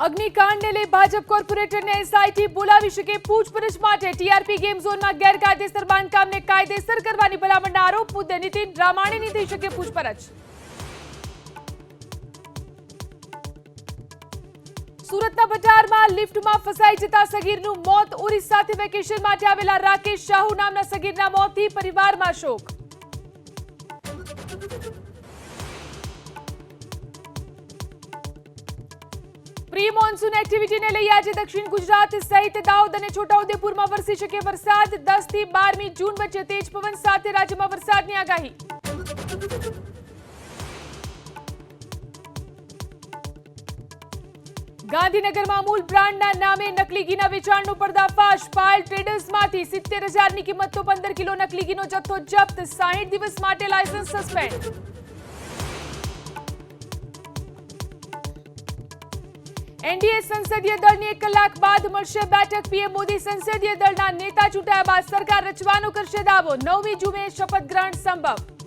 અગ્નિકાંડને લઈ ભાજપ કોર્પોરેટરને એસઆઈટી બોલાવી શકે પૂછપરછ માટે ટીઆરપી ગેમ ઝોનમાં ગેરકાયદેસર બાંધકામને કાયદેસર કરવાની ભલામણના આરોપ મુદ્દે નીતિન રામાણીની થઈ શકે પૂછપરછ. સુરતના બજારમાં લિફ્ટમાં ફસાઈ જતા સગીરનું મોત. ઓરિસ્સાથી વેકેશન માટે આવેલા રાકેશ શાહુ નામના સગીરના મોતથી પરિવારમાં શોક. પ્રી મોન્સૂન એક્ટિવિટીને લઈ આજે દક્ષિણ ગુજરાત સહિત દાહોદ અને છોટાઉદેપુરમાં વરસી શકે વરસાદ. 10 થી 12મી જૂન વચ્ચે તેજ પવન સાથે રાજ્યમાં વરસાદની આગાહી. ગાંધીનગરમાં અમૂલ બ્રાન્ડના નામે નકલી ઘીના વેચાણનો પર્દાફાશ. પાયલ ટ્રેડર્સમાંથી 70,000ની કિંમતનો 15 કિલો નકલી ઘીનો જથ્થો જપ્ત. 60 દિવસ માટે લાયસન્સ સસ્પેન્ડ. એનડીએ સંસદીય દળની 1 કલાક બાદ મળશે બેઠક. પીએમ મોદી સંસદીય દળના નેતા ચૂંટાયા બાદ સરકાર રચવાનો કરશે દાવો. 9મી જૂને શપથ ગ્રહણ સંભવ.